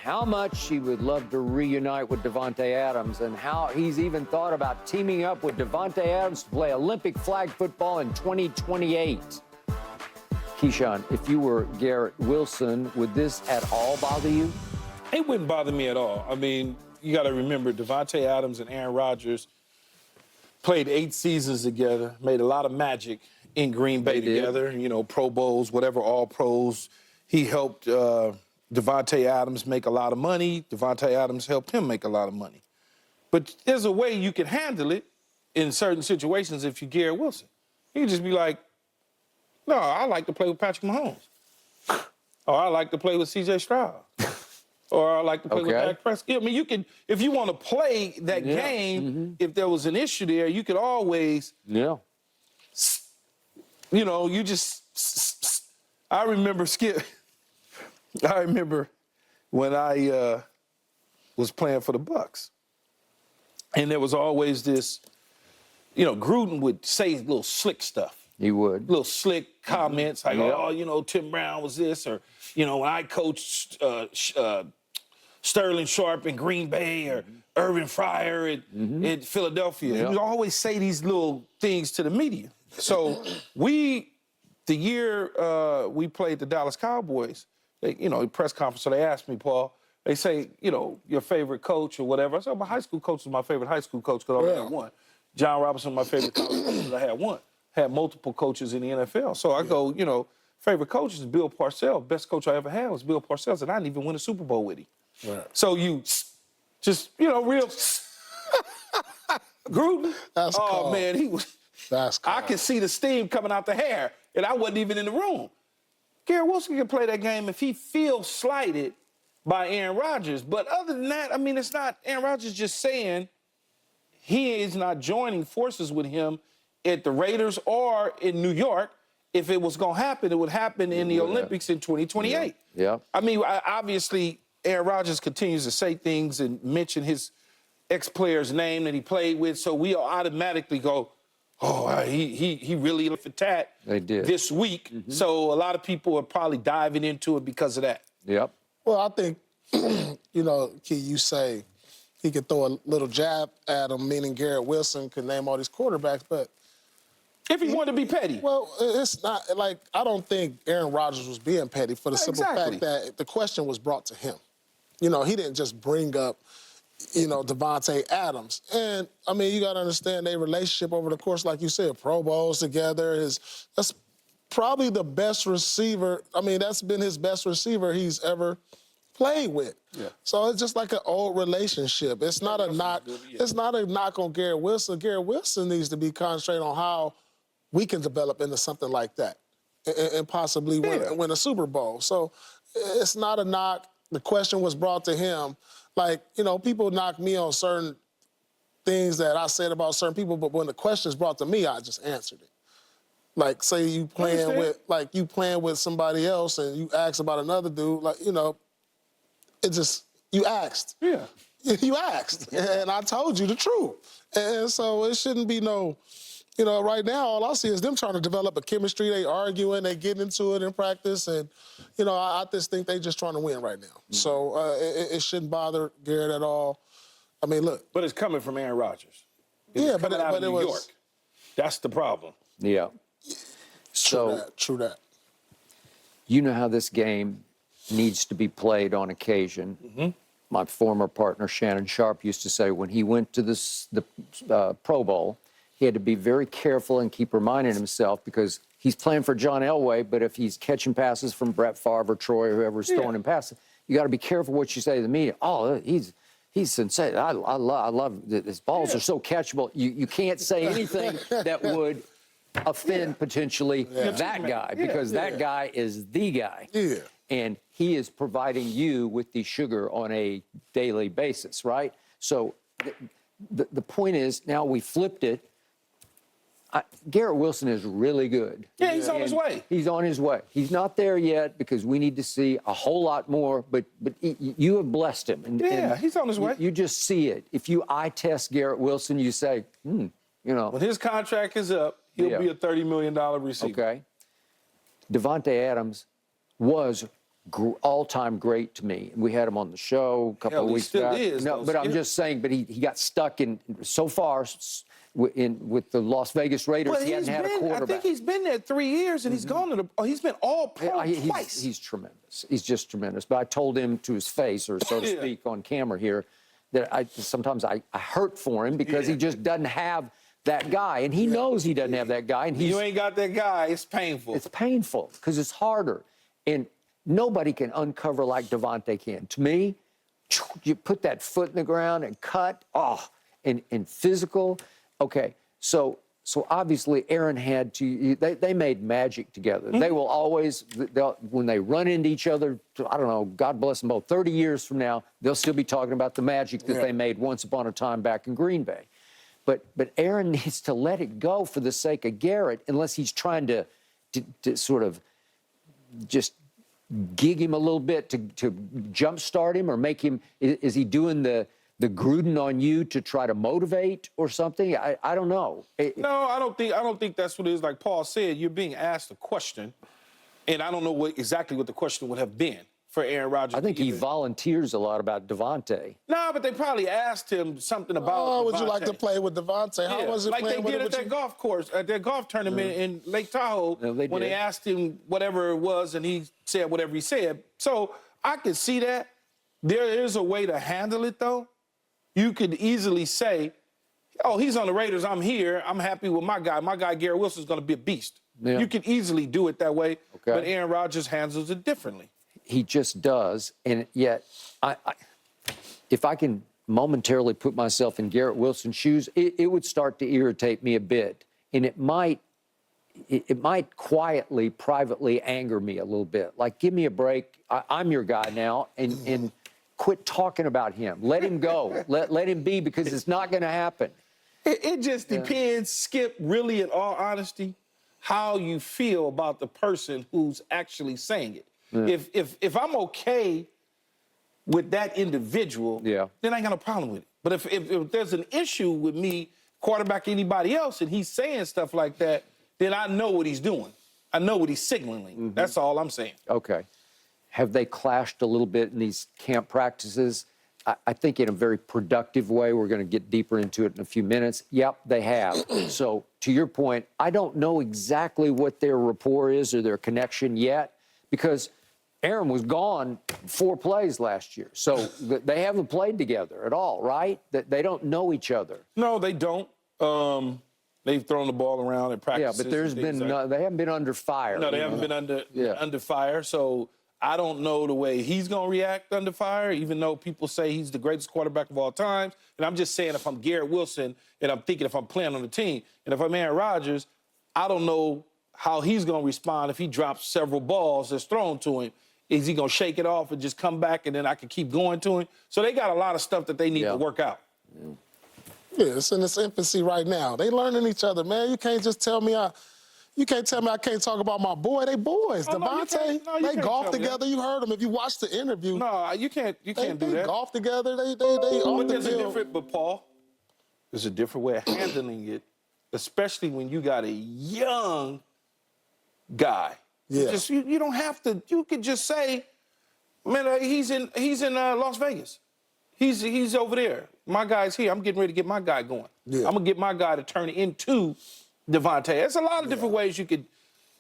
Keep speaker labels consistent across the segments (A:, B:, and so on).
A: how much he would love to reunite with Davante Adams and how he's even thought about teaming up with Davante Adams to play Olympic flag football in 2028. Keyshawn, if you were Garrett Wilson, would this at all bother you?
B: It wouldn't bother me at all. I mean, you got to remember, Davante Adams and Aaron Rodgers played 8 seasons together, made a lot of magic in Green Bay together, you know, Pro Bowls, whatever, all pros. He helped Davante Adams make a lot of money. Davante Adams helped him make a lot of money. But there's a way you can handle it in certain situations if you're Garrett Wilson. You can just be like, no, I like to play with Patrick Mahomes. Or I like to play with C.J. Stroud. Or I like to play with Dak Prescott. I mean, you can, if you want to play that game, if there was an issue there, you could always, you know, you just, I remember when I was playing for the Bucks, and there was always this, you know, Gruden would say little slick stuff.
A: He would.
B: Little slick comments like, oh, you know, Tim Brown was this, or, you know, when I coached Sterling Sharp in Green Bay or Irvin Fryer in Philadelphia. He would always say these little things to the media. So the year we played the Dallas Cowboys, they, you know, press conference, so they asked me, Paul, they say, you know, your favorite coach or whatever. I said, my high school coach was my favorite high school coach because I only had one. John Robinson, my favorite college coach because I had one. Had multiple coaches in the NFL. So I go, you know, favorite coach is Bill Parcells. Best coach I ever had was Bill Parcells, and I didn't even win a Super Bowl with him. Right. So you just, you know, real Gruden.
C: That's cold.
B: Man, he was.
C: That's cold.
B: I could see the steam coming out the hair, and I wasn't even in the room. Garrett Wilson can play that game if he feels slighted by Aaron Rodgers. But other than that, I mean, it's not Aaron Rodgers just saying he is not joining forces with him at the Raiders or in New York. If it was going to happen, it would happen in the Olympics in 2028.
A: Yeah.
B: I mean, obviously, Aaron Rodgers continues to say things and mention his ex-player's name that he played with, so we automatically go, oh, he really left a tat this week. So a lot of people are probably diving into it because of that.
A: Yep.
C: Well, I think, you know, Key, you say he could throw a little jab at him, meaning Garrett Wilson could name all these quarterbacks, but
B: if he wanted to be petty.
C: Well, it's not, like, I don't think Aaron Rodgers was being petty for the simple fact that the question was brought to him. You know, he didn't just bring up, you know, Davante Adams. And, I mean, you got to understand their relationship over the course, like you said, Pro Bowls together. That's probably the best receiver. I mean, that's been his best receiver he's ever played with. Yeah. So it's just like an old relationship. It's not a knock. It's not a knock on Garrett Wilson. Garrett Wilson needs to be concentrated on how we can develop into something like that and possibly win a Super Bowl. So it's not a knock. The question was brought to him. Like, you know, people knock me on certain things that I said about certain people, but when the question is brought to me, I just answered it. Like, say you playing with somebody else and you ask about another dude, like, you know, it just, you asked.
B: Yeah.
C: You asked, and I told you the truth. And so it shouldn't be no, you know, right now, all I see is them trying to develop a chemistry. They arguing, they getting into it in practice, and, you know, I just think they just trying to win right now. So it shouldn't bother Garrett at all. I mean, look.
B: But it's coming from Aaron Rodgers. It's coming out of New York. That's the problem.
A: Yeah.
C: True that.
A: You know how this game needs to be played on occasion. My former partner, Shannon Sharp, used to say when he went to the Pro Bowl, he had to be very careful and keep reminding himself because he's playing for John Elway, but if he's catching passes from Brett Favre or Troy or whoever's throwing him passes, you got to be careful what you say to the media. Oh, he's sensational. I love his balls are so catchable. You can't say anything that would offend potentially that guy because that guy is the guy.
C: Yeah.
A: And he is providing you with the sugar on a daily basis, right? So the point is now we flipped it. Garrett Wilson is really good.
B: Yeah, he's on his way.
A: He's on his way. He's not there yet because we need to see a whole lot more, but you have blessed him. And
B: he's on his way.
A: You just see it. If you eye test Garrett Wilson, you say, you know.
B: When his contract is up, he'll be a $30 million receiver.
A: Okay. Davante Adams was all-time great to me. We had him on the show a couple of weeks
B: still
A: back.
B: is,
A: No,
B: though.
A: but I'm just saying. But he got stuck in so far with the Las Vegas Raiders.
B: Well,
A: he hadn't had a quarterback.
B: I think he's been there 3 years, and he's gone to the. He's been all pro twice.
A: He's tremendous. He's just tremendous. But I told him to his face, or so to speak, on camera here, that sometimes I hurt for him because he just doesn't have that guy, and he knows he doesn't have that guy. And
B: you ain't got that guy. It's painful.
A: It's painful because it's harder, and nobody can uncover like Davante can. To me, you put that foot in the ground and cut, and physical. Okay, so obviously Aaron had to. They made magic together. They will always, when they run into each other. I don't know. God bless them both. 30 years from now, they'll still be talking about the magic that they made once upon a time back in Green Bay. But Aaron needs to let it go for the sake of Garrett, unless he's trying to sort of just gig him a little bit to jumpstart him, or make him. Is he doing the Gruden on you to try to motivate or something? I don't know.
B: No, I don't think that's what it is. Like Paul said, you're being asked a question, and I don't know exactly what the question would have been for Aaron Rodgers.
A: I think he volunteers a lot about Davante.
B: No, but they probably asked him something about.
C: Oh, would
B: Davante.
C: you like to play with Davante? How was it
B: like
C: playing
B: they did
C: with
B: at that golf course, at that golf tournament in Lake Tahoe, when they asked him whatever it was, and he said whatever he said. So I could see that. There is a way to handle it, though. You could easily say, "Oh, he's on the Raiders. I'm here. I'm happy with my guy. My guy Garrett Wilson's going to be a beast." Yeah. You could easily do it that way, but Aaron Rodgers handles it differently.
A: He just does, and yet, if I can momentarily put myself in Garrett Wilson's shoes, it would start to irritate me a bit, and it might quietly, privately anger me a little bit. Like, give me a break. I'm your guy now, and quit talking about him. Let him go. let him be, because it's not going to happen.
B: It just depends, Skip, really, in all honesty, how you feel about the person who's actually saying it. If I'm okay with that individual, then I ain't got no problem with it. But if there's an issue with me, quarterback, anybody else, and he's saying stuff like that, then I know what he's doing. I know what he's signaling. That's all I'm saying.
A: Okay. Have they clashed a little bit in these camp practices? I think in a very productive way. We're going to get deeper into it in a few minutes. Yep, they have. So to your point, I don't know exactly what their rapport is or their connection yet, because Aaron was gone 4 plays last year. So they haven't played together at all, right? They don't know each other.
B: No, they don't. They've thrown the ball around in practice.
A: Yeah, but they haven't been under fire.
B: No, they haven't been under fire. So I don't know the way he's going to react under fire, even though people say he's the greatest quarterback of all time. And I'm just saying, if I'm Garrett Wilson and I'm thinking if I'm playing on the team, and if I'm Aaron Rodgers, I don't know how he's going to respond if he drops several balls that's thrown to him. Is he going to shake it off and just come back, and then I can keep going to him? So they got a lot of stuff that they need to work out.
C: Yeah, it's in its infancy right now. They learning each other, man. You can't just tell me I can't talk about my boy. They boys. Davante, they golf together. You heard them if you watch the interview.
B: No, you can't do that.
C: They golf together. They off the field.
B: But Paul, there's a different way of handling it, especially when you got a young guy.
C: Yeah.
B: You don't have to. You could just say, man, he's in Las Vegas. He's over there. My guy's here. I'm getting ready to get my guy going. Yeah. I'm gonna get my guy to turn into Davante. There's a lot of different ways you could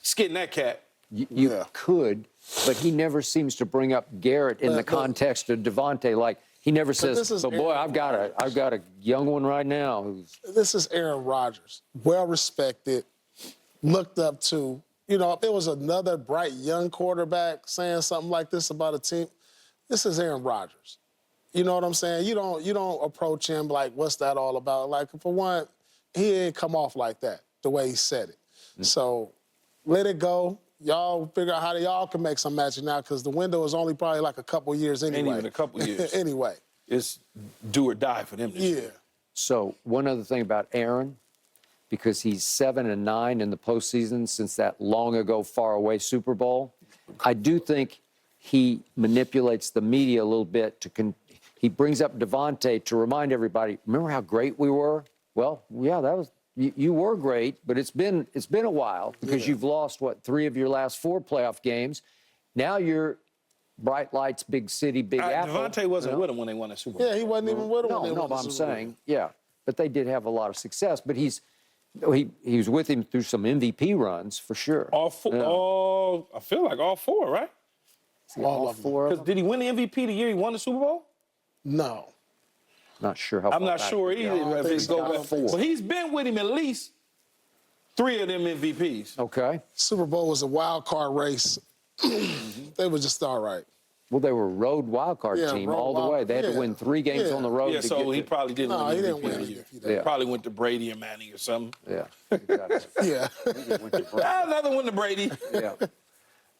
B: skin that cat.
A: You could, but he never seems to bring up Garrett in the context of Davante. Like, he never says, "So boy, I've got a young one right now."
C: This is Aaron Rodgers, well respected, looked up to. You know, if there was another bright young quarterback saying something like this about a team, this is Aaron Rodgers. You know what I'm saying? You don't approach him like, what's that all about? Like, for one, he didn't come off like that, the way he said it. So let it go. Y'all figure out how y'all can make some magic now, because the window is only probably like a couple years anyway.
B: Ain't even a couple years.
C: Anyway.
B: It's do or die for them this year.
A: So one other thing about Aaron, because he's 7-9 in the postseason since that long ago, far away Super Bowl, I do think he manipulates the media a little bit he brings up Davante to remind everybody, remember how great we were? Well, yeah, that was you were great, but it's been a while, because you've lost 3 of your last 4 playoff games. Now you're bright lights, big city, big apple.
B: Davante wasn't with him when they won the Super Bowl.
C: Yeah, he wasn't even with him.
A: No,
C: when they
A: no,
C: won
A: but
C: the
A: I'm
C: Super Bowl.
A: saying, yeah. But they did have a lot of success. But he was with him through some MVP runs for sure.
B: All four, I feel like all four, right?
C: All of them.
A: four of
B: Because
A: them?
B: did he win the MVP the year he won the Super Bowl?
C: No.
A: Not sure how.
B: I'm
A: far
B: not
A: back
B: sure
A: we go.
B: either. If
C: think
B: it's
C: so.
B: go
C: I don't
B: back.
C: think so.
B: But he's been with him at least 3 of them MVPs.
A: Okay.
C: Super Bowl was a wild card race. They were just all right.
A: Well, they were a road wild card
C: Yeah,
A: team
C: road
A: all the
C: wild-
A: way. They had to
C: yeah.
A: win 3 games
C: Yeah.
A: on the road
B: Yeah,
A: to
B: so
A: get
B: he
A: to-
B: probably didn't
C: No,
B: win
C: he
B: the
C: didn't
B: MVP
C: win
B: that year.
C: MVP that
A: Yeah.
B: Probably went to Brady or Manning or something.
A: Yeah. Exactly.
C: Yeah.
B: Another one to Brady.
A: Yeah.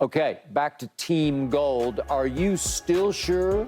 A: Okay, back to Team Gold. Are you still sure